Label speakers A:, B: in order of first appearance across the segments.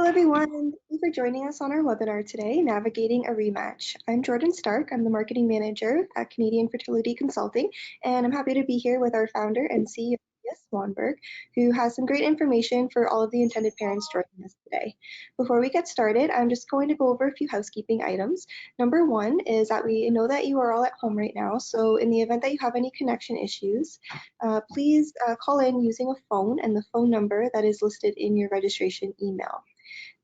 A: Hello everyone, thank you for joining us on our webinar today, Navigating a Rematch. I'm Jordan Stark, I'm the Marketing Manager at Canadian Fertility Consulting, and I'm happy to be here with our founder and CEO, Leia Swanberg, who has some great information for all of the intended parents joining us today. Before we get started, I'm just going to go over a few housekeeping items. Number one is that we know that you are all at home right now, so in the event that you have any connection issues, please call in using a phone and the phone number that is listed in your registration email.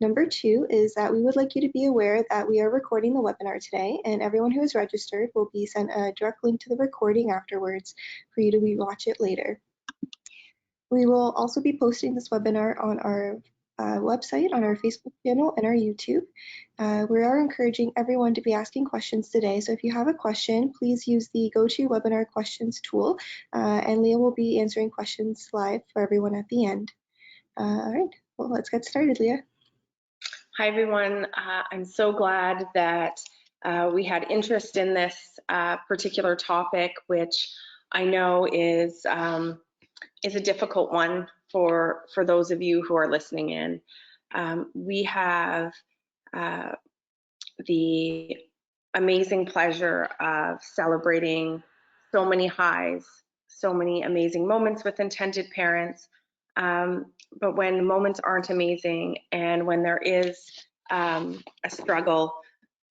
A: Number two is that we would like you to be aware that we are recording the webinar today, and everyone who is registered will be sent a direct link to the recording afterwards for you to rewatch it later. We will also be posting this webinar on our website, on our Facebook channel, and our YouTube. We are encouraging everyone to be asking questions today, so if you have a question, please use the GoToWebinar Questions tool, and Leah will be answering questions live for everyone at the end. All right, well, let's get started, Leah.
B: Hi everyone, I'm so glad that we had interest in this particular topic, which I know is a difficult one for those of you who are listening in. We have the amazing pleasure of celebrating so many highs, so many amazing moments with intended parents. But when moments aren't amazing and when there is a struggle,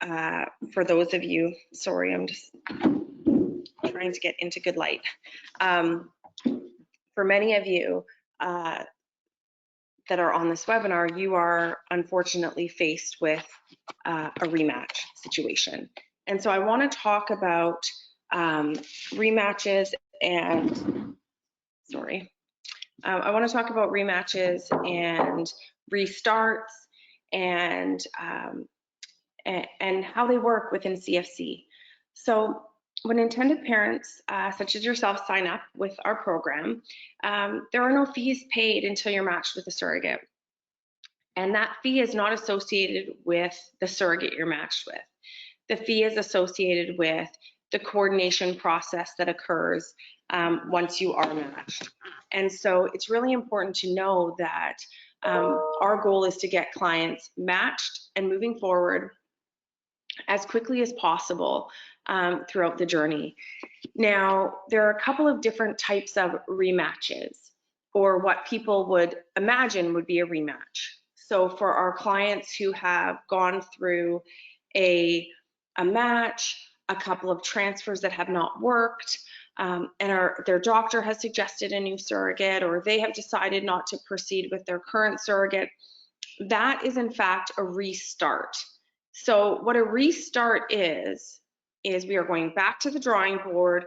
B: for those of you, sorry, I'm just trying to get into good light. For many of you that are on this webinar, you are unfortunately faced with a rematch situation. And so I want to talk about rematches and, I want to talk about rematches and restarts and how they work within CFC. So when intended parents, such as yourself, sign up with our program, there are no fees paid until you're matched with a surrogate. And that fee is not associated with the surrogate you're matched with. The fee is associated with the coordination process that occurs once you are matched. And so it's really important to know that our goal is to get clients matched and moving forward as quickly as possible throughout the journey. Now, there are a couple of different types of rematches, or what people would imagine would be a rematch. So for our clients who have gone through a match, a couple of transfers that have not worked, and their doctor has suggested a new surrogate, or they have decided not to proceed with their current surrogate, that is in fact a restart. So what a restart is we are going back to the drawing board,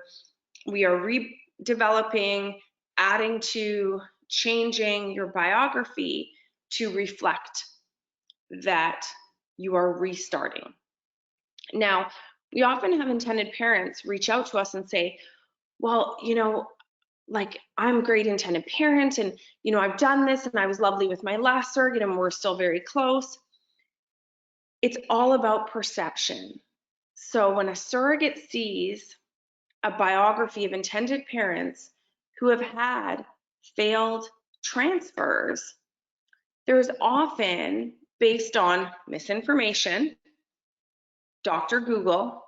B: we are redeveloping, adding to, changing your biography to reflect that you are restarting. Now, we often have intended parents reach out to us and say, well, you know, like, I'm a great intended parent, and, you know, I've done this and I was lovely with my last surrogate and we're still very close. It's all about perception. So when a surrogate sees a biography of intended parents who have had failed transfers, there's often, based on misinformation, Dr. Google,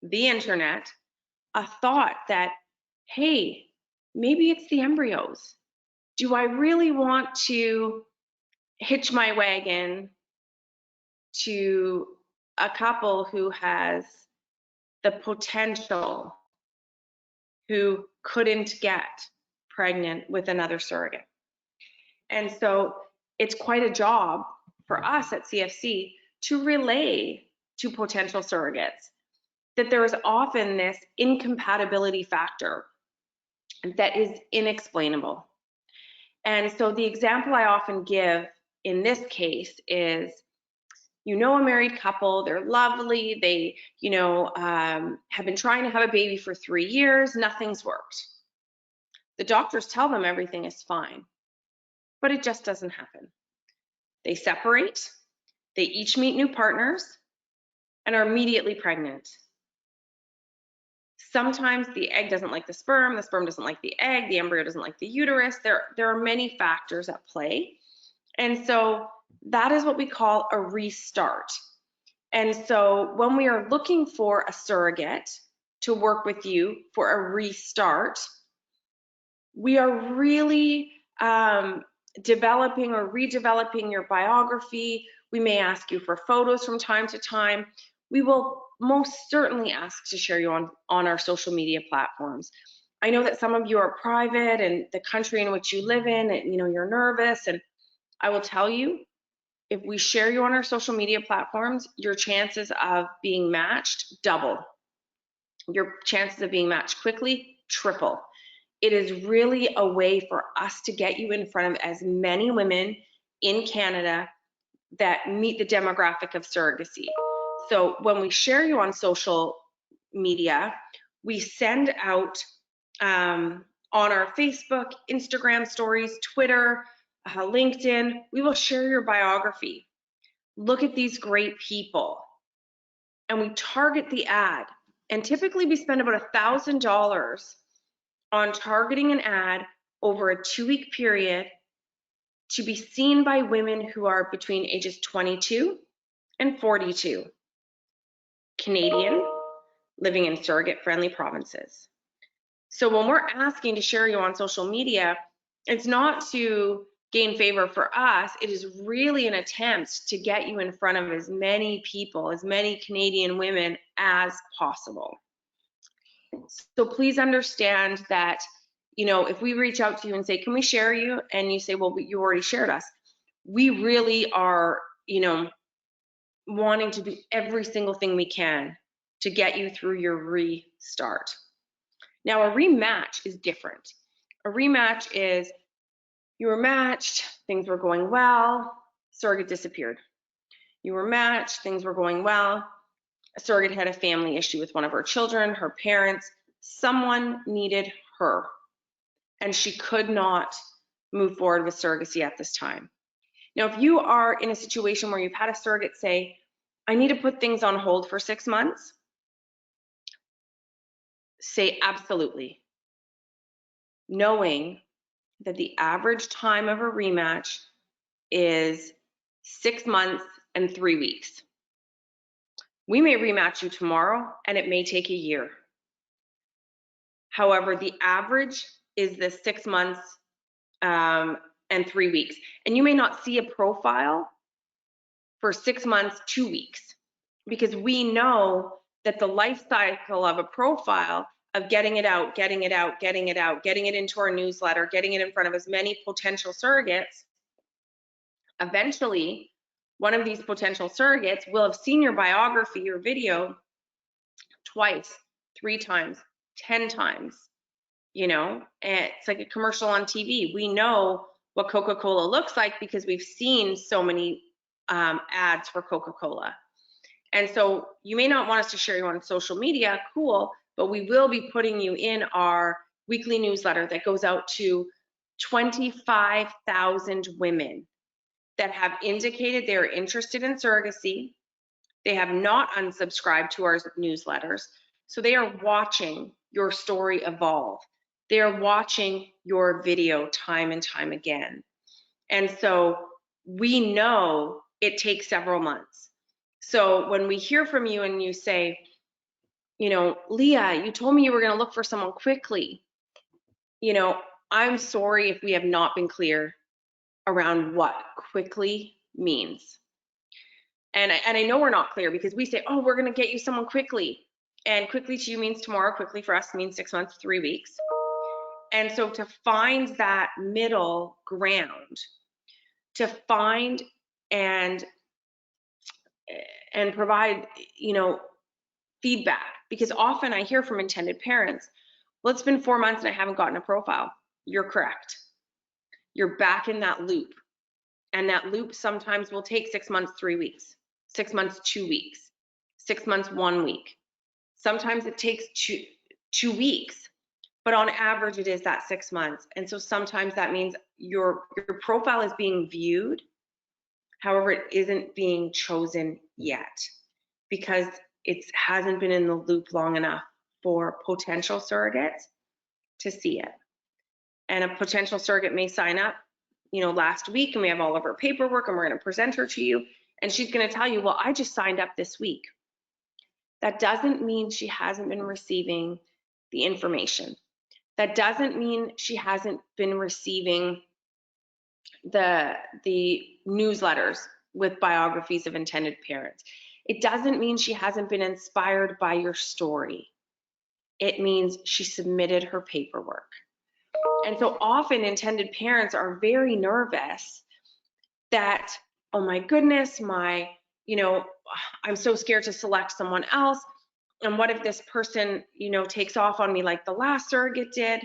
B: the internet, a thought that, hey, maybe it's the embryos. Do I really want to hitch my wagon to a couple who has the potential, who couldn't get pregnant with another surrogate? And so it's quite a job for us at CFC to relay to potential surrogates that there is often this incompatibility factor that is inexplainable. And so the example I often give in this case is, you know, a married couple, they're lovely, they, you know, have been trying to have a baby for 3 years, nothing's worked. The doctors tell them everything is fine, but it just doesn't happen. They separate, they each meet new partners, and are immediately pregnant. Sometimes the egg doesn't like the sperm doesn't like the egg, the embryo doesn't like the uterus. There are many factors at play. And so that is what we call a restart. And so when we are looking for a surrogate to work with you for a restart, we are really developing or redeveloping your biography. We may ask you for photos from time to time. We will most certainly ask to share you on our social media platforms. I know that some of you are private and the country in which you live in, and you're nervous, and I will tell you, if we share you on our social media platforms, your chances of being matched double. Your chances of being matched quickly triple. It is really a way for us to get you in front of as many women in Canada that meet the demographic of surrogacy. So when we share you on social media, we send out on our Facebook, Instagram stories, Twitter, LinkedIn, we will share your biography. Look at these great people. And we target the ad. And typically we spend about $1,000 on targeting an ad over a 2-week period to be seen by women who are between ages 22 and 42, Canadian, living in surrogate-friendly provinces. So when we're asking to share you on social media, it's not to gain favor for us. It is really an attempt to get you in front of as many people, as many Canadian women as possible. So please understand that, if we reach out to you and say, can we share you? And you say, well, you already shared us. We really are, wanting to do every single thing we can to get you through your restart. Now, a rematch is different. A rematch is you were matched, things were going well, surrogate disappeared. You were matched, things were going well, a surrogate had a family issue with one of her children, her parents, someone needed her, and she could not move forward with surrogacy at this time. Now, if you are in a situation where you've had a surrogate say, I need to put things on hold for 6 months, say absolutely, knowing that the average time of a rematch is 6 months and 3 weeks. We may rematch you tomorrow and it may take a year. However, the average is the 6 months and 3 weeks. And you may not see a profile for 6 months, 2 weeks, because we know that the life cycle of a profile of getting it out, getting it out, getting it out, getting it into our newsletter, getting it in front of as many potential surrogates, eventually one of these potential surrogates will have seen your biography or video twice, 3 times, 10 times, and it's like a commercial on TV. We know what Coca-Cola looks like because we've seen so many ads for Coca-Cola. And so you may not want us to share you on social media, cool, but we will be putting you in our weekly newsletter that goes out to 25,000 women that have indicated they're interested in surrogacy. They have not unsubscribed to our newsletters, so they are watching your story evolve. They are watching your video time and time again. And so we know it takes several months. So when we hear from you and you say, Leah, you told me you were going to look for someone quickly, I'm sorry if we have not been clear around what quickly means. And I know we're not clear because we say, oh, we're going to get you someone quickly. And quickly to you means tomorrow, quickly for us means 6 months, 3 weeks. And so to find that middle ground, to find and provide, feedback, because often I hear from intended parents, well, it's been 4 months and I haven't gotten a profile. You're correct. You're back in that loop. And that loop sometimes will take 6 months, 3 weeks, 6 months, 2 weeks, 6 months, 1 week. Sometimes it takes two weeks, but on average it is that 6 months. And so sometimes that means your profile is being viewed. However, it isn't being chosen yet because it hasn't been in the loop long enough for potential surrogates to see it. And a potential surrogate may sign up, last week, and we have all of her paperwork, and we're going to present her to you, and she's going to tell you, well, I just signed up this week. That doesn't mean she hasn't been receiving the information. That doesn't mean she hasn't been receiving the newsletters with biographies of intended parents. It doesn't mean she hasn't been inspired by your story. It means she submitted her paperwork. And so often intended parents are very nervous that, oh my goodness, I'm so scared to select someone else. And what if this person, takes off on me like the last surrogate did?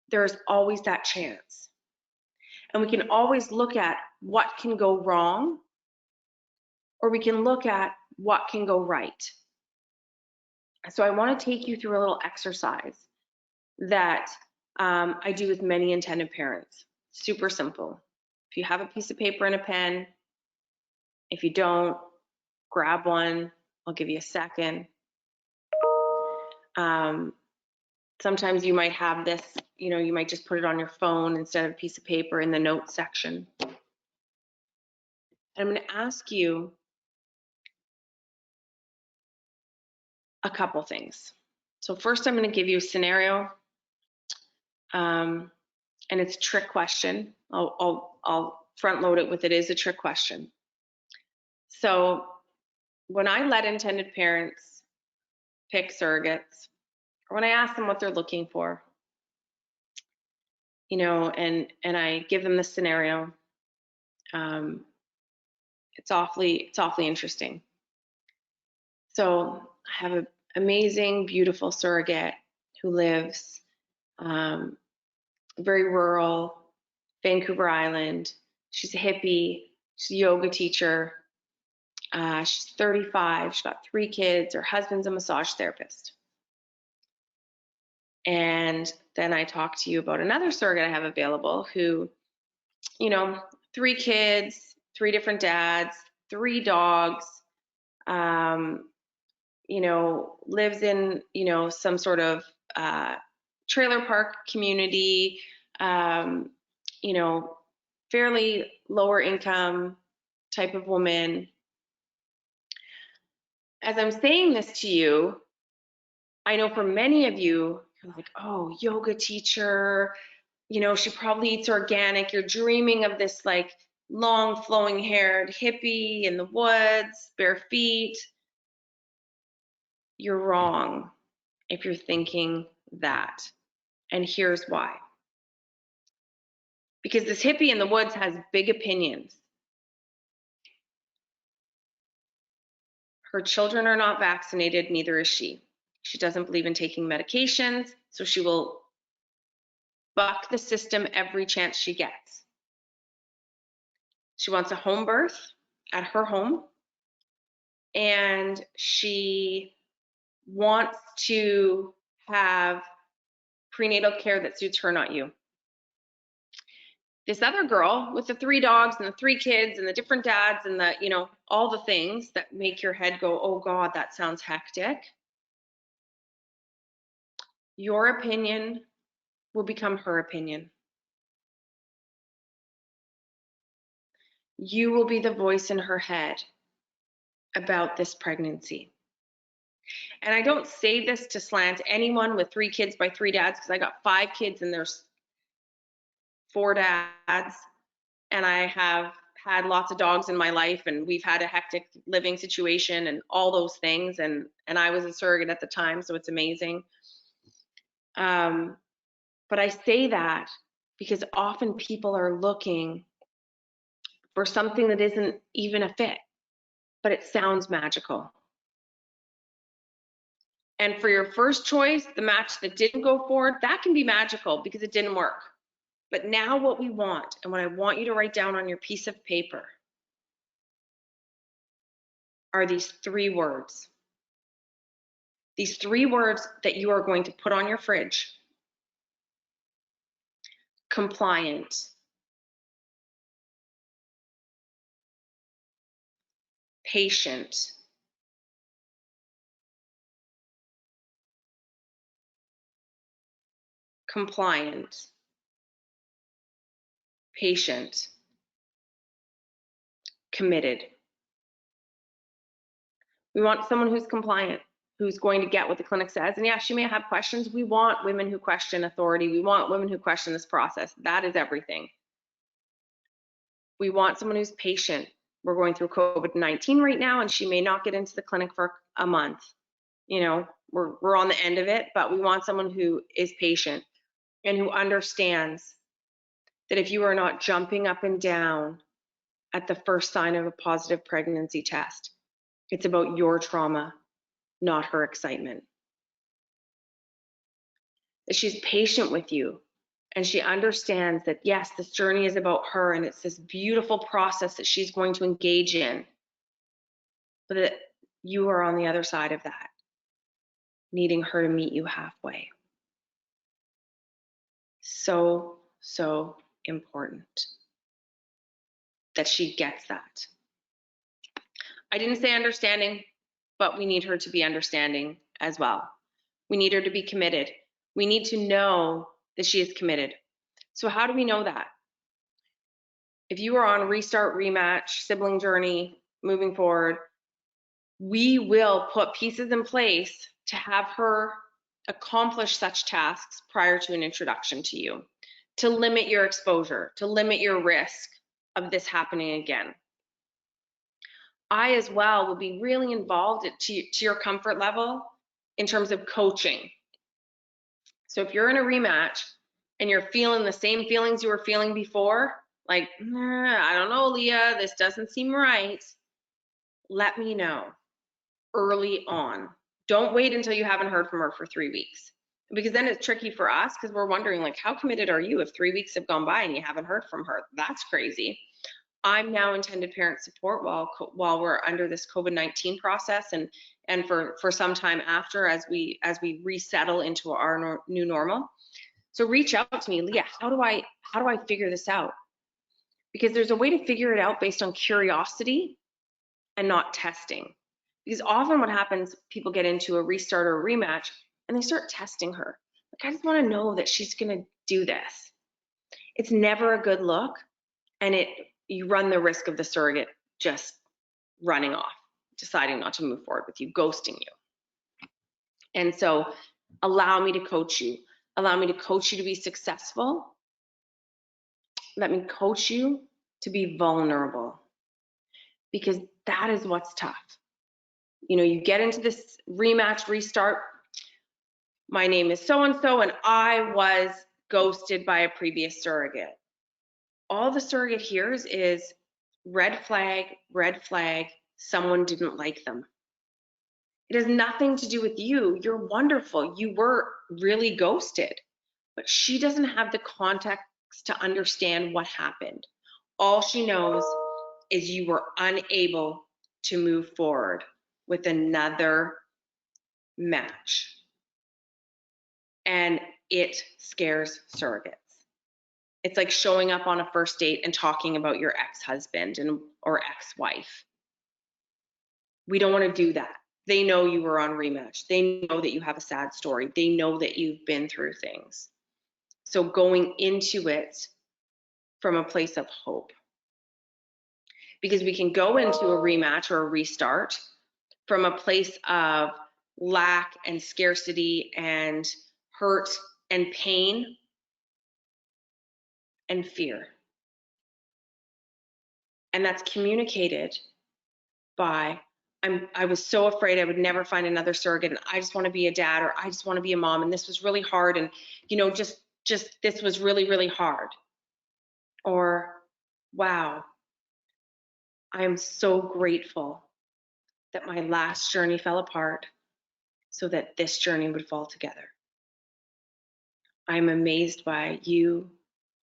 B: There's always that chance. And we can always look at what can go wrong, or we can look at what can go right. So I want to take you through a little exercise that I do with many intended parents. Super simple. If you have a piece of paper and a pen, if you don't, grab one. I'll give you a second. Sometimes you might have this, you might just put it on your phone instead of a piece of paper in the notes section. And I'm going to ask you a couple things. So first, I'm going to give you a scenario, and it's a trick question. I'll front load it with it is a trick question. So when I let intended parents pick surrogates, or when I ask them what they're looking for, and I give them the scenario, it's awfully interesting. So I have an amazing, beautiful surrogate who lives very rural, Vancouver Island. She's a hippie. She's a yoga teacher. She's 35. She's got 3 kids. Her husband's a massage therapist. And then I talk to you about another surrogate I have available who, 3 kids, 3 different dads, 3 dogs, lives in, some sort of trailer park community, fairly lower income type of woman. As I'm saying this to you, I know for many of you, you're like, oh, yoga teacher, she probably eats organic. You're dreaming of this like long flowing haired hippie in the woods, bare feet. You're wrong if you're thinking that. And here's why. Because this hippie in the woods has big opinions. Her children are not vaccinated, neither is she. She doesn't believe in taking medications, so she will buck the system every chance she gets. She wants a home birth at her home, and she wants to have prenatal care that suits her, not you. This other girl with the 3 dogs and the 3 kids and the different dads and the, all the things that make your head go, oh God, that sounds hectic. Your opinion will become her opinion. You will be the voice in her head about this pregnancy. And I don't say this to slant anyone with 3 kids by 3 dads, because I got 5 kids and there's 4 dads, and I have had lots of dogs in my life, and we've had a hectic living situation and all those things, and I was a surrogate at the time, so it's amazing. But I say that because often people are looking for something that isn't even a fit, but it sounds magical. And for your first choice, the match that didn't go forward, that can be magical because it didn't work. But now what we want, and what I want you to write down on your piece of paper, are these 3 words. These 3 words that you are going to put on your fridge. Compliant. Patient. Compliant. patient, committed. We want someone who's compliant, who's going to get what the clinic says. And yeah, she may have questions. We want women who question authority. We want women who question this process. That is everything. We want someone who's patient. We're going through COVID-19 right now, and she may not get into the clinic for a month. You know, we're on the end of it, but we want someone who is patient and who understands that if you are not jumping up and down at the first sign of a positive pregnancy test, it's about your trauma, not her excitement. That she's patient with you and she understands that, yes, this journey is about her and it's this beautiful process that she's going to engage in, but that you are on the other side of that, needing her to meet you halfway. So, so important that she gets that. I didn't say understanding, but we need her to be understanding as well. We need her to be committed. We need to know that she is committed. So how do we know that? If you are on Restart, Rematch, Sibling Journey, moving forward, we will put pieces in place to have her accomplish such tasks prior to an introduction to you, to limit your exposure, to limit your risk of this happening again. I as well will be really involved to your comfort level in terms of coaching. So if you're in a rematch and you're feeling the same feelings you were feeling before, like, I don't know, Leah, this doesn't seem right, let me know early on. Don't wait until you haven't heard from her for 3 weeks, because then it's tricky for us because we're wondering, like, how committed are you if 3 weeks have gone by and you haven't heard from her? That's crazy. I'm now intended parent support while we're under this COVID-19 process and for some time after as we resettle into our new normal. So reach out to me, Leah, how do I figure this out? Because there's a way to figure it out based on curiosity and not testing. Because often what happens, people get into a restart or a rematch and they start testing her. Like, I just want to know that she's going to do this. It's never a good look, and you run the risk of the surrogate just running off, deciding not to move forward with you, ghosting you. And so allow me to coach you. Allow me to coach you to be successful. Let me coach you to be vulnerable, because that is what's tough. You know, you get into this rematch, restart. My name is so-and-so, and I was ghosted by a previous surrogate. All the surrogate hears is red flag, someone didn't like them. It has nothing to do with you. You're wonderful. You were really ghosted, but she doesn't have the context to understand what happened. All she knows is you were unable to move forward with another match. And it scares surrogates. It's like showing up on a first date and talking about your ex-husband or ex-wife. We don't want to do that. They know you were on Rematch. They know that you have a sad story. They know that you've been through things. So going into it from a place of hope. Because we can go into a rematch or a restart from a place of lack and scarcity and hurt and pain and fear. And that's communicated by, I was so afraid I would never find another surrogate, and I just want to be a dad, or I just want to be a mom, and this was really hard, and you know, just this was really, really hard. Or, wow, I am so grateful that my last journey fell apart so that this journey would fall together. I'm amazed by you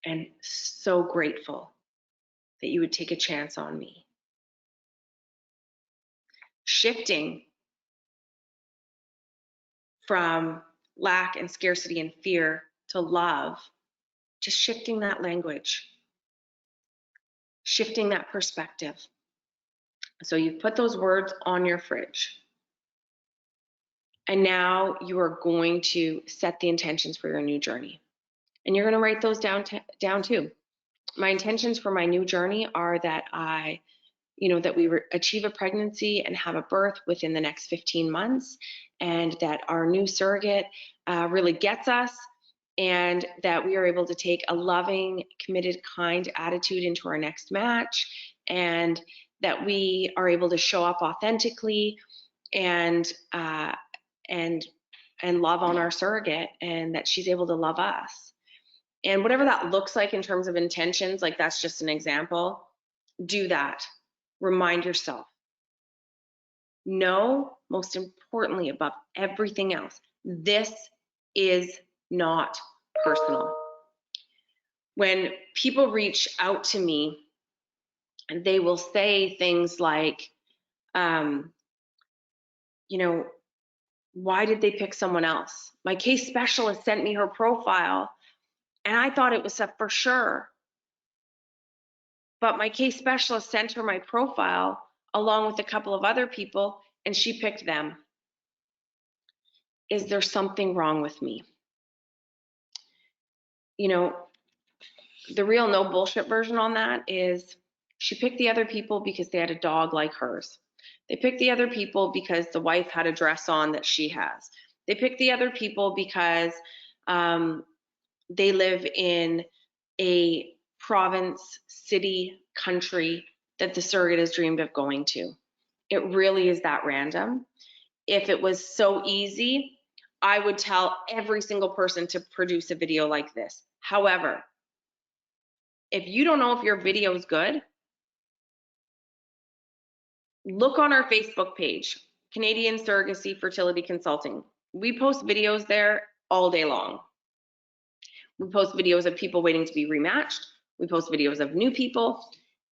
B: and so grateful that you would take a chance on me. Shifting from lack and scarcity and fear to love, just shifting that language, shifting that perspective. So you've put those words on your fridge. And now you are going to set the intentions for your new journey. And you're going to write those down too. My intentions for my new journey are that that we achieve a pregnancy and have a birth within the next 15 months, and that our new surrogate really gets us, and that we are able to take a loving, committed, kind attitude into our next match, and that we are able to show up authentically and and love on our surrogate, and that she's able to love us. And whatever that looks like in terms of intentions, like that's just an example, do that. Remind yourself. Know, most importantly, above everything else, this is not personal. When people reach out to me, they will say things like, why did they pick someone else? My case specialist sent me her profile and I thought it was for sure. But my case specialist sent her my profile along with a couple of other people and she picked them. Is there something wrong with me? The real no bullshit version on that is she picked the other people because they had a dog like hers. They picked the other people because the wife had a dress on that she has. They picked the other people because they live in a province, city, country that the surrogate has dreamed of going to. It really is that random. If it was so easy, I would tell every single person to produce a video like this. However, if you don't know if your video is good, look on our Facebook page, Canadian Surrogacy Fertility Consulting. We post videos there all day long. We post videos of people waiting to be rematched. We post videos of new people.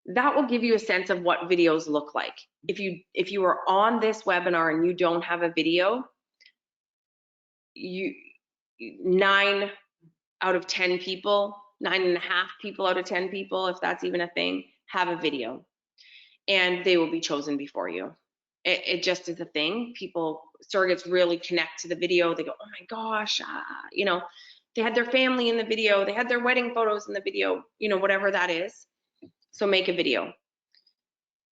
B: That will give you a sense of what videos look like. If you are on this webinar and you don't have a video, 9 out of 10 people, 9.5 people out of 10 people, if that's even a thing, have a video. And they will be chosen before you. It just is a thing. Surrogates really connect to the video. They go, oh my gosh, they had their family in the video. They had their wedding photos in the video, whatever that is. So make a video.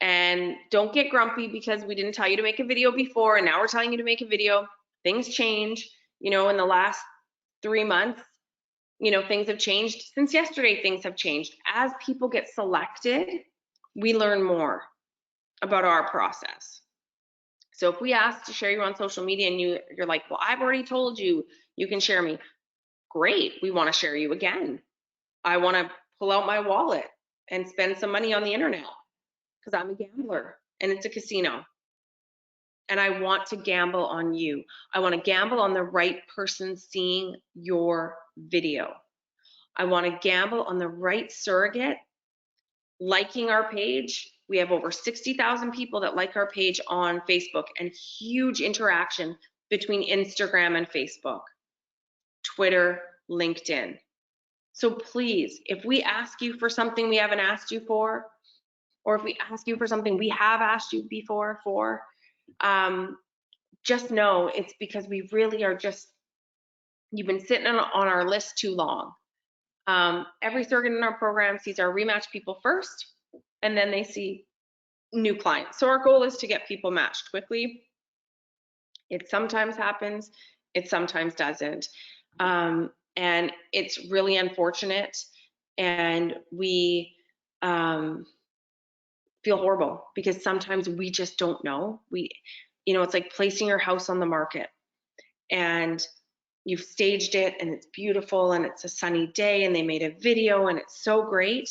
B: And don't get grumpy because we didn't tell you to make a video before and now we're telling you to make a video. Things change, in the last 3 months, things have changed. Since yesterday, things have changed. As people get selected, we learn more about our process. So if we ask to share you on social media and you're like, well, I've already told you, you can share me. Great, we want to share you again. I want to pull out my wallet and spend some money on the internet because I'm a gambler and it's a casino. And I want to gamble on you. I want to gamble on the right person seeing your video. I want to gamble on the right surrogate liking our page. We have over 60,000 people that like our page on Facebook and huge interaction between Instagram and Facebook, Twitter, LinkedIn. So please, if we ask you for something we haven't asked you for, or if we ask you for something we have asked you before for, just know it's because we really are you've been sitting on our list too long. Every surrogate in our program sees our rematch people first, and then they see new clients. So our goal is to get people matched quickly. It sometimes happens, it sometimes doesn't. And it's really unfortunate. And we feel horrible because sometimes we just don't know. It's like placing your house on the market and you've staged it and it's beautiful and it's a sunny day and they made a video and it's so great.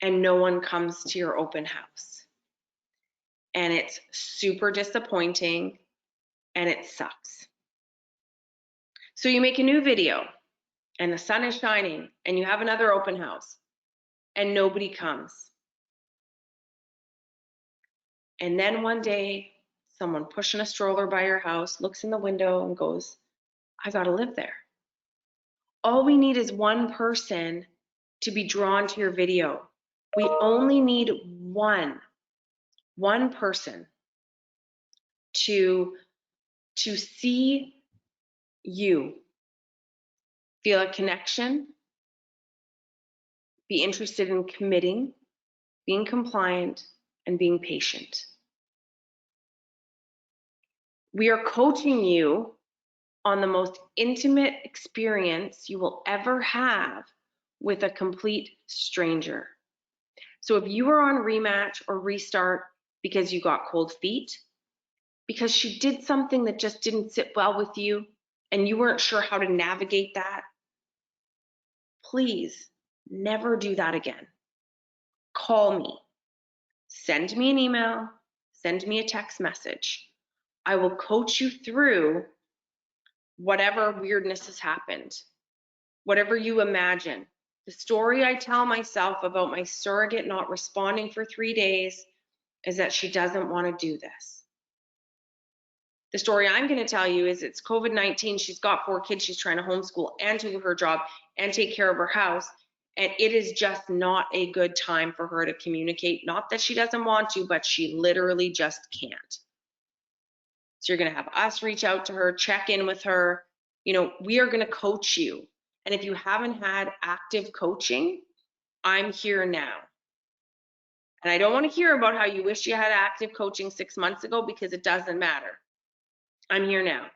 B: And no one comes to your open house. And it's super disappointing and it sucks. So you make a new video and the sun is shining and you have another open house and nobody comes. And then one day, someone pushing a stroller by your house looks in the window and goes, I gotta live there. All we need is one person to be drawn to your video. We only need one person to see you, feel a connection, be interested in committing, being compliant, and being patient. We are coaching you on the most intimate experience you will ever have with a complete stranger. So if you are on Rematch or Restart because you got cold feet, because she did something that just didn't sit well with you and you weren't sure how to navigate that, please never do that again. Call me, send me an email, send me a text message. I will coach you through whatever weirdness has happened, whatever you imagine. The story I tell myself about my surrogate not responding for 3 days is that she doesn't want to do this. The story I'm going to tell you is it's COVID-19. She's got 4 kids she's trying to homeschool and do her job and take care of her house. And it is just not a good time for her to communicate. Not that she doesn't want to, but she literally just can't. So you're going to have us reach out to her, check in with her. We are going to coach you. And if you haven't had active coaching, I'm here now. And I don't want to hear about how you wish you had active coaching 6 months ago, because it doesn't matter. I'm here now.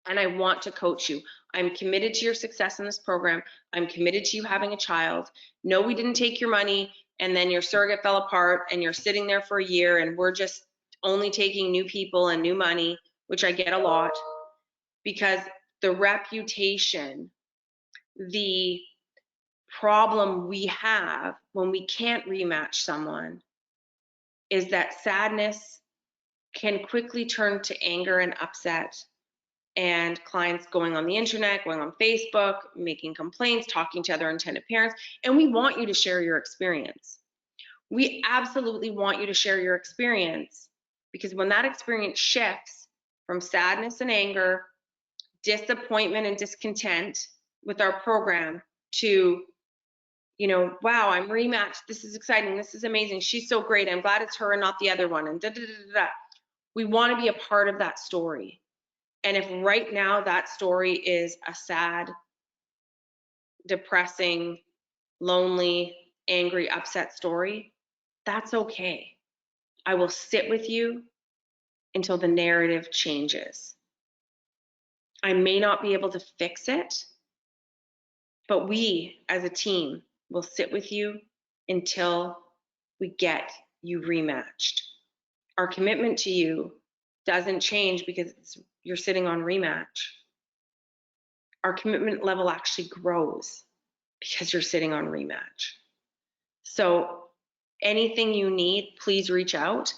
B: And I want to coach you. I'm committed to your success in this program. I'm committed to you having a child. No, we didn't take your money and then your surrogate fell apart and you're sitting there for a year and we're just only taking new people and new money, which I get a lot, because the reputation, the problem we have when we can't rematch someone is that sadness can quickly turn to anger and upset, and clients going on the internet, going on Facebook, making complaints, talking to other intended parents. And we want you to share your experience. We absolutely want you to share your experience, because when that experience shifts from sadness and anger, disappointment and discontent with our program to, wow, I'm rematched. This is exciting. This is amazing. She's so great. I'm glad it's her and not the other one. And we want to be a part of that story. And if right now that story is a sad, depressing, lonely, angry, upset story, that's okay. I will sit with you until the narrative changes. I may not be able to fix it, but we as a team will sit with you until we get you rematched. Our commitment to you doesn't change because you're sitting on Rematch. Our commitment level actually grows because you're sitting on Rematch. So anything you need, please reach out.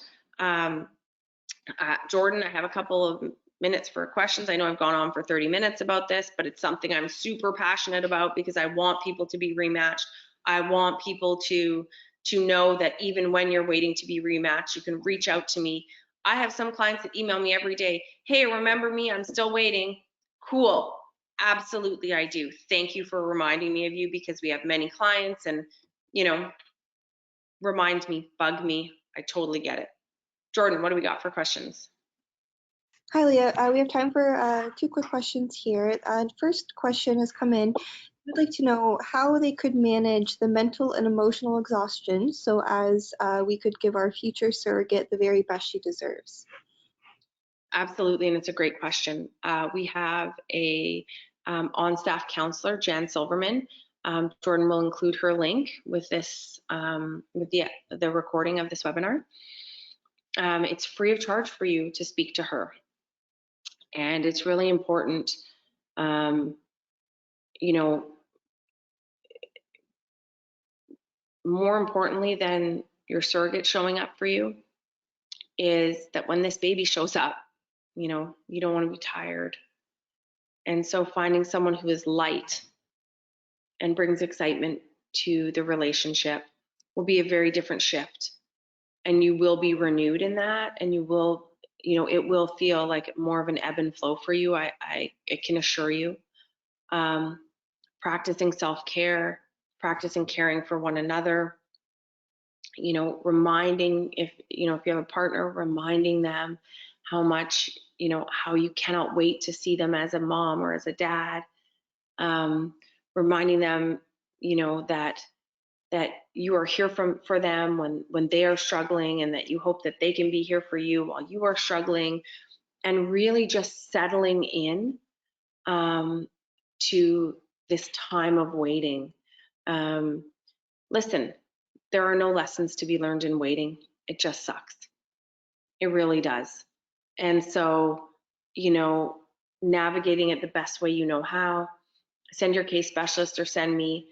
B: Jordan, I have a couple of minutes for questions. I know I've gone on for 30 minutes about this, but it's something I'm super passionate about because I want people to be rematched. I want people to know that even when you're waiting to be rematched, you can reach out to me. I have some clients that email me every day. Hey, remember me? I'm still waiting. Cool. Absolutely, I do. Thank you for reminding me of you, because we have many clients and, remind me, bug me. I totally get it. Jordan, what do we got for questions?
A: Hi, Leah. We have time for 2 quick questions here. First question has come in. I'd like to know how they could manage the mental and emotional exhaustion so as we could give our future surrogate the very best she deserves.
B: Absolutely, and it's a great question. We have a on-staff counselor, Jan Silverman. Jordan will include her link with this, with the recording of this webinar. It's free of charge for you to speak to her, and it's really important. More importantly than your surrogate showing up for you is that when this baby shows up, you don't want to be tired. And so finding someone who is light and brings excitement to the relationship will be a very different shift. And you will be renewed in that, and you will, it will feel like more of an ebb and flow for you. I can assure you. Practicing self-care, practicing caring for one another, reminding, if you have a partner, reminding them how much, how you cannot wait to see them as a mom or as a dad. Reminding them, that that you are here for them when they are struggling, and that you hope that they can be here for you while you are struggling, and really just settling in to this time of waiting. Listen, there are no lessons to be learned in waiting. It just sucks. It really does. And so, navigating it the best way you know how. Send your case specialist or send me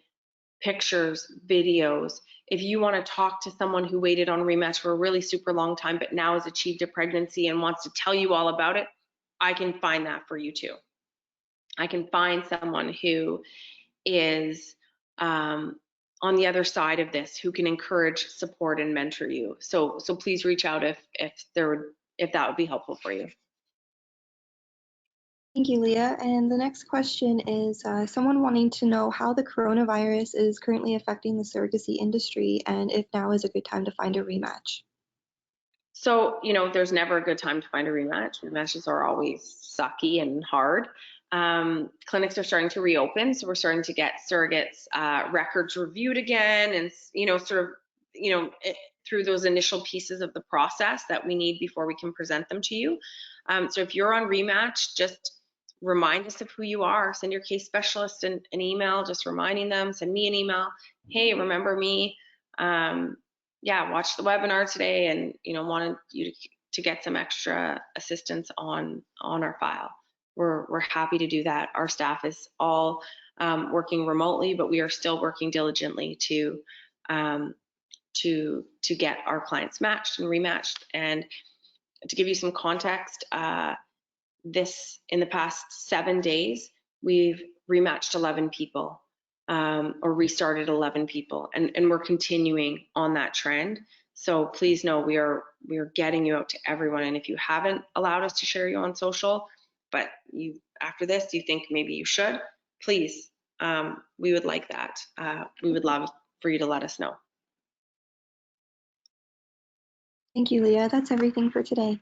B: pictures, videos. If you want to talk to someone who waited on Rematch for a really super long time, but now has achieved a pregnancy and wants to tell you all about it, I can find that for you too. I can find someone who is on the other side of this, who can encourage, support, and mentor you. So please reach out if that would be helpful for you.
A: Thank you, Leah. And the next question is someone wanting to know how the coronavirus is currently affecting the surrogacy industry and if now is a good time to find a rematch.
B: So, there's never a good time to find a rematch. Rematches are always sucky and hard. Clinics are starting to reopen, so we're starting to get surrogates records reviewed again, and through those initial pieces of the process that we need before we can present them to you. So if you're on Rematch, just remind us of who you are. Send your case specialist an email, just reminding them. Send me an email. Hey, remember me? Watch the webinar today, and wanted you to get some extra assistance on our file. We're happy to do that. Our staff is all working remotely, but we are still working diligently to get our clients matched and rematched. And to give you some context, in the past 7 days, we've rematched 11 people. Or restarted 11 people, and we're continuing on that trend. So please know we are getting you out to everyone. And if you haven't allowed us to share you on social, but after this you think maybe you should, please, we would like that. We would love for you to let us know.
A: Thank you, Leah. That's everything for today.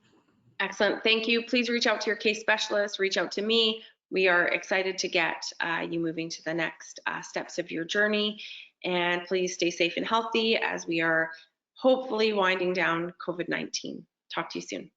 B: Excellent. Thank you. Please reach out to your case specialist, reach out to me. We are excited to get you moving to the next steps of your journey. And please stay safe and healthy as we are hopefully winding down COVID-19. Talk to you soon.